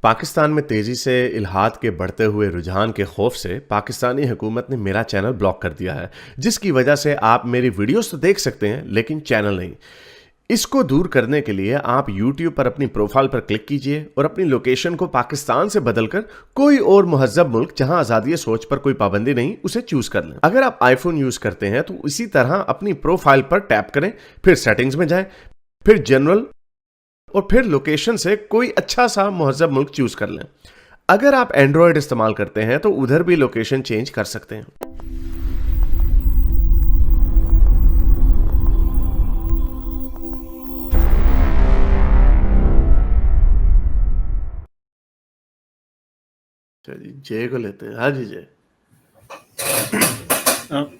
पाकिस्तान में तेजी से इल्हाद के बढ़ते हुए रुझान के खौफ से पाकिस्तानी हुकूमत ने मेरा चैनल ब्लॉक कर दिया है, जिसकी वजह से आप मेरी वीडियोस तो देख सकते हैं लेकिन चैनल नहीं। इसको दूर करने के लिए आप YouTube पर अपनी प्रोफाइल पर क्लिक कीजिए और अपनी लोकेशन को पाकिस्तान से बदलकर कोई और महज़्ज़ब मुल्क जहां आज़ादी सोच पर कोई पाबंदी नहीं उसे चूज कर लें। अगर आप आईफोन यूज करते हैं तो इसी तरह अपनी प्रोफाइल पर टैप करें, फिर सेटिंग्स में जाएं, फिर जनरल और फिर लोकेशन से कोई अच्छा सा महज़्ज़ब मुल्क चूज कर लें। अगर आप एंड्रॉयड इस्तेमाल करते हैं तो उधर भी लोकेशन चेंज कर सकते हैं। चलिए जय को लेते हैं। हाँ जी जय।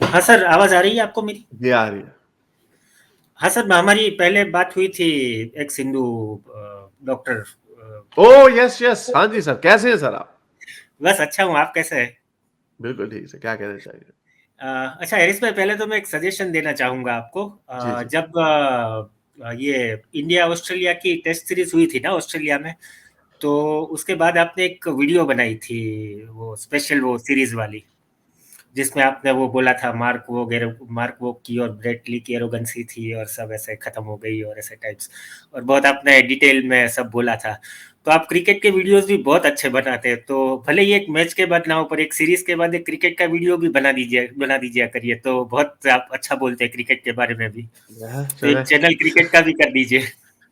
हाँ सर, आवाज आ रही है आपको मेरी? जी आ रही है। हाँ सर, हमारी पहले बात हुई थी एक सिंधु डॉक्टर। ओ यस यस, हाँ जी सर, कैसे हैं सर आप? बस अच्छा हूँ, आप कैसे हैं? बिल्कुल ठीक से, क्या कहना चाहिए? अच्छा हैरिस भाई, पहले तो मैं एक सजेशन देना चाहूँगा आपको। जी जी। जब ये इंडिया ऑस्ट्रेलिया की टेस्ट सीरीज हुई थी ना ऑस्ट्रेलिया में, तो उसके बाद आपने एक वीडियो बनाई थी, वो स्पेशल वो सीरीज वाली, जिसमें आपने वो बोला था मार्क वो की और ब्रेट ली की एरोगेंसी थी और सब ऐसे खत्म हो गई और ऐसे टाइप्स, और बहुत आपने डिटेल में सब बोला था। तो आप क्रिकेट के वीडियोस भी बहुत अच्छे बनाते हैं, तो भले ही एक मैच के बाद ना हो, पर एक सीरीज के बाद एक क्रिकेट का वीडियो भी बना दीजिए करिए, तो बहुत आप अच्छा बोलते हैं क्रिकेट के बारे में भी। तो चले एक चैनल क्रिकेट का भी कर दीजिए।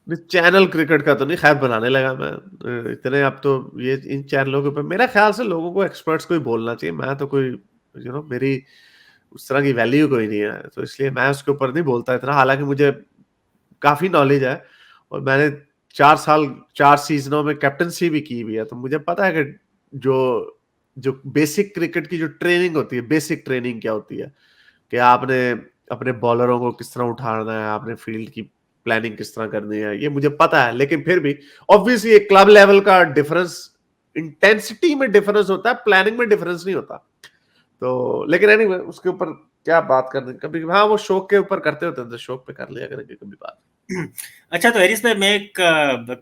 चैनल क्रिकेट का तो नहीं, खैर बनाने लगा मैं। इतने अब तो ये इन चैनलों के ऊपर मेरा ख्याल से लोगों को, एक्सपर्ट्स को ही बोलना चाहिए। मैं तो कोई मेरी उस तरह की वैल्यू कोई नहीं है, तो इसलिए मैं उसके ऊपर नहीं बोलता इतना। हालांकि मुझे काफी नॉलेज है और मैंने 4 साल 4 सीजनों में कैप्टनसी भी की हुई है, तो मुझे पता है कि जो जो बेसिक क्रिकेट की जो ट्रेनिंग होती है, बेसिक ट्रेनिंग क्या होती है, कि आपने अपने बॉलरों को किस तरह उठाना है, आपने फील्ड की प्लानिंग किस तरह करनी है, ये मुझे पता है। लेकिन फिर भी ऑब्वियसली एक क्लब लेवल का डिफरेंस, इंटेंसिटी में डिफरेंस होता है, प्लानिंग में डिफरेंस नहीं होता। तो लेकिन एनीवे उसके ऊपर क्या बात करनी, कभी हाँ वो शौक के ऊपर करते होते हैं तो शौक पे कर लिया करेंगे कभी बात। अच्छा, तो हैरिस भाई, मैं एक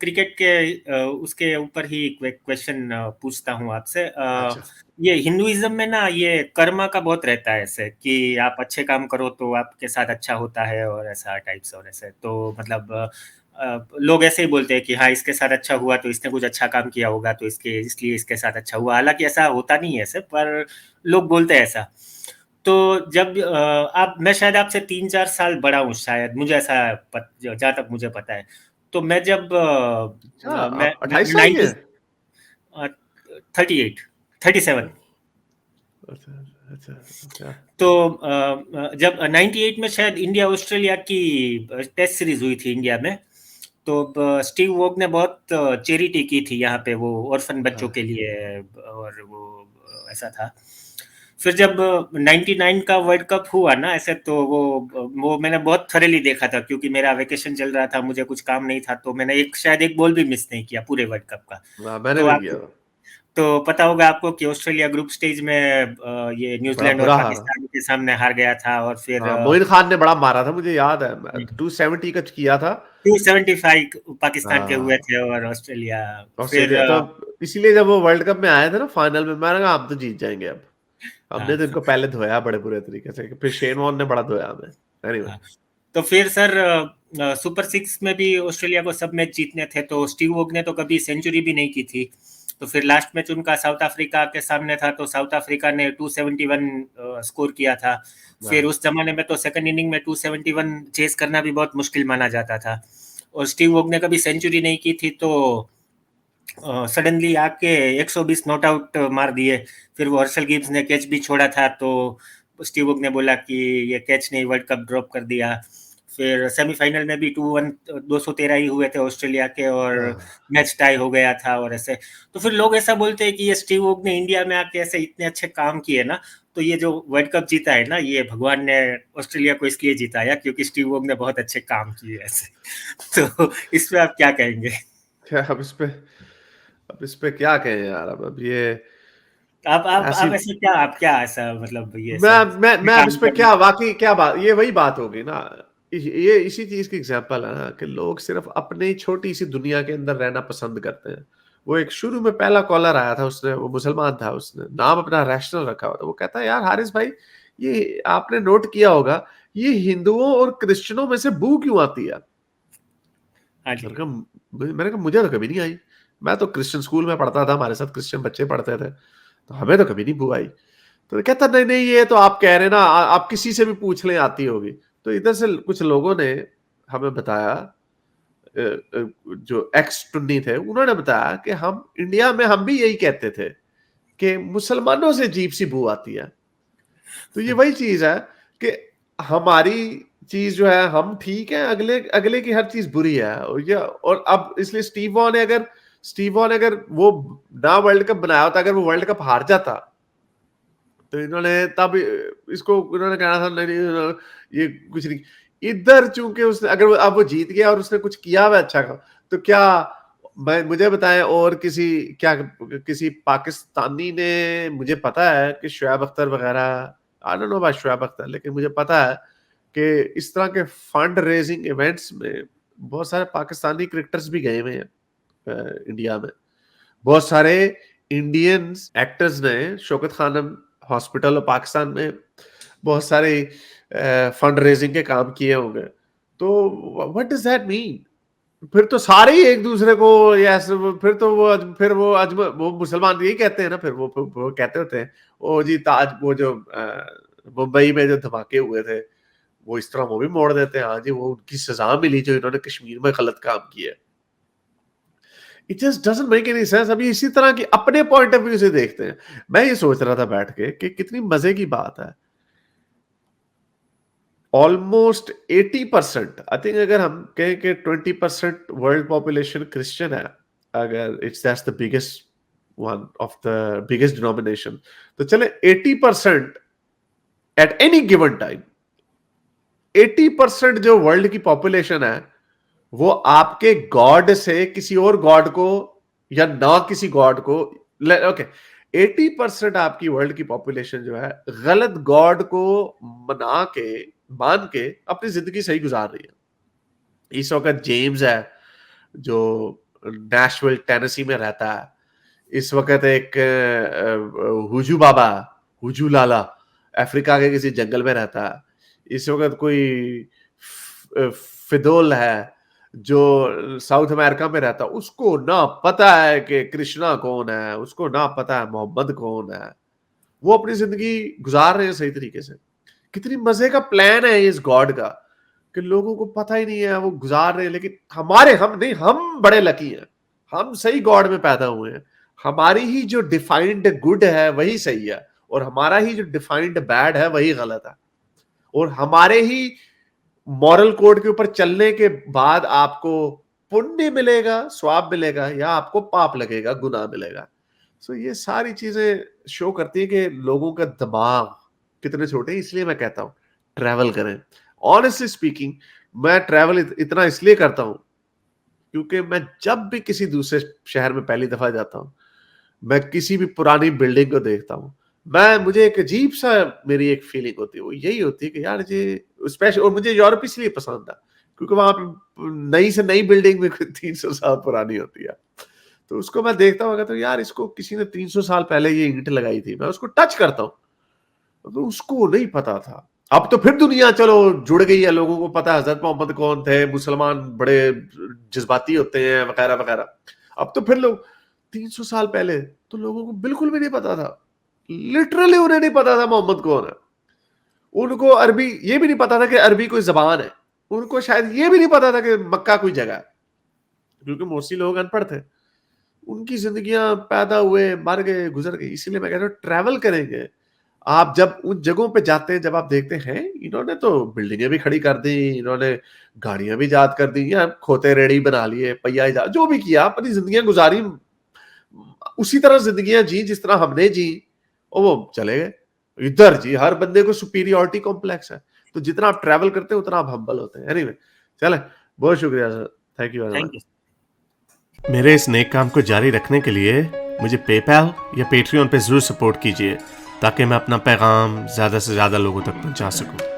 क्रिकेट के उसके ऊपर ही एक क्वेश्चन पूछता हूँ आपसे। अच्छा। ये हिंदुइज्म में ना ये कर्मा का बहुत रहता है ऐसे, कि आप अच्छे काम करो तो आपके साथ अच्छा होता है और ऐसा टाइप्स और ऐसे, तो मतलब लोग ऐसे ही बोलते हैं कि हाँ इसके साथ अच्छा हुआ तो इसने कुछ अच्छा काम किया होगा, तो इसलिए इसके साथ अच्छा हुआ। हालांकि ऐसा होता नहीं है ऐसे, पर लोग बोलते हैं ऐसा। तो जब आप मैं शायद आपसे 3-4 साल बड़ा हूँ शायद, मुझे ऐसा जहाँ तक मुझे पता है। तो मैं जब अच्छा, मैं आप 28 साल के 90 हैं? 38 37। अच्छा अच्छा अच्छा। तो जब 98 में शायद इंडिया ऑस्ट्रेलिया की टेस्ट सीरीज हुई थी इंडिया में, तो स्टीव वॉग ने बहुत चैरिटी की थी यहाँ पे, वो ऑर्फन बच्चों हाँ के लिए, और वो ऐसा था। फिर जब 99 का वर्ल्ड कप हुआ ना ऐसे, तो वो मैंने बहुत थॉरली देखा था, क्योंकि मेरा वेकेशन चल रहा था, मुझे कुछ काम नहीं था, तो मैंने शायद एक बॉल भी मिस नहीं किया पूरे वर्ल्ड कप का। मैंने तो भी आप किया था। तो पता होगा आपको कि ऑस्ट्रेलिया ग्रुप स्टेज में ये बड़ा न्यूजीलैंड और बुरा हारा। पाकिस्तान के सामने हार गया था, और फिर हाँ मोइन खान ने बड़ा मारा था, मुझे याद है, 270 का किया था। 275 पाकिस्तान के हुए हाँ थे और ऑस्ट्रेलिया। फिर ऑस्ट्रेलिया तो, इसीलिए जब वो वर्ल्ड कप में आए थे ना फाइनल में, मैंने कहा हम तो जीत जाएंगे अब। हमने हाँ तो इनको पहले धोया बड़े बुरे तरीके से, फिर शेन वॉर्न ने बड़ा धोया हमें। एनीवे। हाँ। तो फिर सर सुपर सिक्स में भी ऑस्ट्रेलिया को सब मैच जीतने थे, तो स्टीव वॉग ने तो कभी सेंचुरी भी नहीं की थी। तो फिर लास्ट मैच उनका साउथ अफ्रीका के सामने था, तो साउथ अफ्रीका ने 271 स्कोर किया था। फिर हाँ उस जमाने में तो सेकंड इनिंग में 271 चेस करना भी बहुत मुश्किल माना जाता था, और स्टीव वॉग ने कभी सेंचुरी नहीं की थी, तो सडनली आके 120 नॉट आउट मार दिए। फिर वो हर्षल गिब्स ने कैच भी छोड़ा था, तो स्टीव वुड ने बोला कि ये कैच नहीं, वर्ल्ड कप ड्रॉप कर दिया। फिर सेमीफाइनल में भी 213 ही हुए थे ऑस्ट्रेलिया के, और हाँ। मैच टाई हो गया था और ऐसे। तो फिर लोग ऐसा बोलते हैं कि ये स्टीव वुड ने इंडिया में आके ऐसे इतने अच्छे काम किए ना, तो ये जो वर्ल्ड कप जीता है ना, ये भगवान ने ऑस्ट्रेलिया को इसलिए जिताया क्योंकि स्टीव वुड ने बहुत अच्छे काम किए ऐसे। तो इस पे आप क्या कहेंगे? क्या अब इस पे क्या कहें यार, अब ये ऐसी, आप ऐसे क्या, आप क्या ऐसा मतलब ये मैं सब मैं अब इस काम पे करने? क्या वाकई क्या बात, ये वही बात होगी ना। ये इसी चीज की एग्जांपल है ना, कि लोग सिर्फ अपनी छोटी सी दुनिया के अंदर रहना पसंद करते हैं। वो एक शुरू में पहला कॉलर आया था, उसने, वो मुसलमान था, उसने नाम अपना रैशनल रखा हुआ था। वो कहता है यार हारिस भाई, ये आपने नोट किया होगा, ये हिंदुओं और क्रिश्चियनों में से बू क्यों आती है? हाँ जी। मैंने कहा मुझे तो कभी नहीं आई, मैं तो क्रिश्चियन स्कूल में पढ़ता था, हमारे साथ क्रिश्चियन बच्चे पढ़ते थे, तो हमें तो कभी नहीं बू आई। तो कहता नहीं नहीं, ये तो आप कह रहे ना, आप किसी से भी पूछ लें आती होगी। तो इधर से कुछ लोगों ने हमें बताया, जो एक्स टुन्नी थे, उन्होंने बताया कि हम इंडिया में हम भी यही कहते थे कि मुसलमानों से अजीब सी बू आती है। तो ये वही चीज है कि हमारी चीज जो है, हम ठीक है, अगले अगले की हर चीज बुरी है। और अब इसलिए स्टीव वॉ ने अगर वो ना वर्ल्ड कप बनाया होता, अगर वो वर्ल्ड कप हार जाता, तो इन्होंने तब इसको इन्होंने कहना था नहीं नहीं, ये कुछ नहीं। इधर चूंकि उसने, अगर अब वो जीत गया और उसने कुछ किया हुआ अच्छा का, तो क्या मुझे बताएं, और किसी पाकिस्तानी ने, मुझे पता है कि शुएब अख्तर वगैरह, I don't know about Shoaib Akhtar, लेकिन मुझे पता है कि इस तरह के फंड रेजिंग इवेंट्स में बहुत सारे पाकिस्तानी क्रिकेटर्स भी गए हुए हैं इंडिया में। बहुत सारे इंडियन एक्टर्स ने शौकत खानम हॉस्पिटल और पाकिस्तान में बहुत सारे फंड रेजिंग के काम किए होंगे। तो व्हाट डज दैट मीन? फिर तो सारे ही एक दूसरे को, यस, फिर वो मुसलमान यही कहते हैं ना, फिर वो कहते होते हैं, ओ जी ताज, वो जो मुंबई में जो धमाके हुए थे, वो इस तरह वो भी मोड़ देते हैं, हाँ जी वो उनकी सजा मिली जो इन्होंने कश्मीर में गलत काम किया। It just doesn't make any sense. अभी इसी तरह की अपने पॉइंट ऑफ व्यू से देखते हैं। मैं ये सोच रहा था बैठ के कि कितनी मजे की बात है, ऑलमोस्ट 80%, आई थिंक, अगर हम कहें कि 20% वर्ल्ड पॉपुलेशन क्रिश्चियन है, अगर it's that's the biggest one of the biggest denomination, तो चले 80% एट एनी गिवन टाइम, 80% जो वर्ल्ड की पॉपुलेशन है, वो आपके गॉड से किसी और गॉड को, या ना किसी गॉड को, ओके, 80% आपकी वर्ल्ड की पॉपुलेशन जो है, गलत गॉड को मान के अपनी जिंदगी सही गुजार रही है। इस वक्त जेम्स है जो नैशविल टेनेसी में रहता है, इस वक्त एक हुजू बाबा, हुजू लाला अफ्रीका के किसी जंगल में रहता है। इस वक्त कोई फिदोल है जो साउथ अमेरिका में रहता है, उसको ना पता है कि कृष्णा कौन है, उसको ना पता है मोहम्मद कौन है। वो अपनी जिंदगी गुजार रहे हैं सही तरीके से। कितनी मजे का प्लान है इस गॉड का कि लोगों को पता ही नहीं है, वो गुजार रहे हैं। लेकिन हम बड़े लकी हैं, हम सही गॉड में पैदा हुए हैं। हमारी ही जो डिफाइंड गुड है वही सही है, और हमारा ही जो डिफाइंड बैड है वही गलत है। और हमारे ही मॉरल कोड के ऊपर चलने के बाद आपको पुण्य मिलेगा, स्वाब मिलेगा, या आपको पाप लगेगा, गुनाह मिलेगा। सो ये सारी चीजें शो करती है कि लोगों का दिमाग कितने छोटे हैं। इसलिए मैं कहता हूं ट्रैवल करें। ऑनेस्टली स्पीकिंग, मैं ट्रैवल इतना इसलिए करता हूं क्योंकि मैं जब भी किसी दूसरे शहर में पहली दफा जाता हूं, मैं किसी भी पुरानी बिल्डिंग को देखता हूं, मुझे एक अजीब सा मेरी एक फीलिंग होती है, वो यही होती है कि यार ये स्पेशल। और मुझे यूरोप इसलिए पसंद है क्योंकि वहां पे नई से नई बिल्डिंग में 300 साल पुरानी होती है। तो उसको मैं देखता हूँ, तो यार इसको किसी ने 300 साल पहले ये ईंट लगाई थी, मैं उसको टच करता हूँ, तो उसको नहीं पता था। अब तो फिर दुनिया चलो जुड़ गई है, लोगों को पता है हजरत मोहम्मद कौन थे, मुसलमान बड़े जज्बाती होते हैं वगैरह वगैरह। अब तो फिर लोग 300 साल पहले तो लोगों को बिल्कुल भी नहीं पता था, लिटरली उन्हें नहीं पता था मोहम्मद कौन है। उनको अरबी ये भी नहीं पता था कि अरबी कोई जबान है, उनको शायद ये भी नहीं पता था कि मक्का कोई जगह है, क्योंकि मोस्टली लोग अनपढ़ थे। उनकी जिंदगियां पैदा हुए, मर गए, गुजर गई। इसीलिए मैं कहता हूँ ट्रैवल करेंगे, आप जब उन जगहों पे जाते हैं, जब आप देखते हैं इन्होंने तो बिल्डिंगें भी खड़ी कर दी, इन्होंने गाड़ियां भी ईजाद कर दी, या खोते रेड़ी बना लिए, पहिया ईजाद, जो भी किया, अपनी जिंदगियां गुजारी, उसी तरह जिंदगियां जी जिस तरह हमने जी, और वो चले गए। इधर जी हर बंदे को सुपीरियरिटी कॉम्प्लेक्स है, तो जितना आप ट्रैवल करते हैं उतना आप हम्बल होते हैं। एनीवे, चले, बहुत शुक्रिया sir, thank you very much. मेरे इस नेक काम को जारी रखने के लिए मुझे पेपैल या पेट्रियन पे जरूर सपोर्ट कीजिए, ताकि मैं अपना पैगाम ज्यादा से ज्यादा लोगों तक पहुंचा सकूं।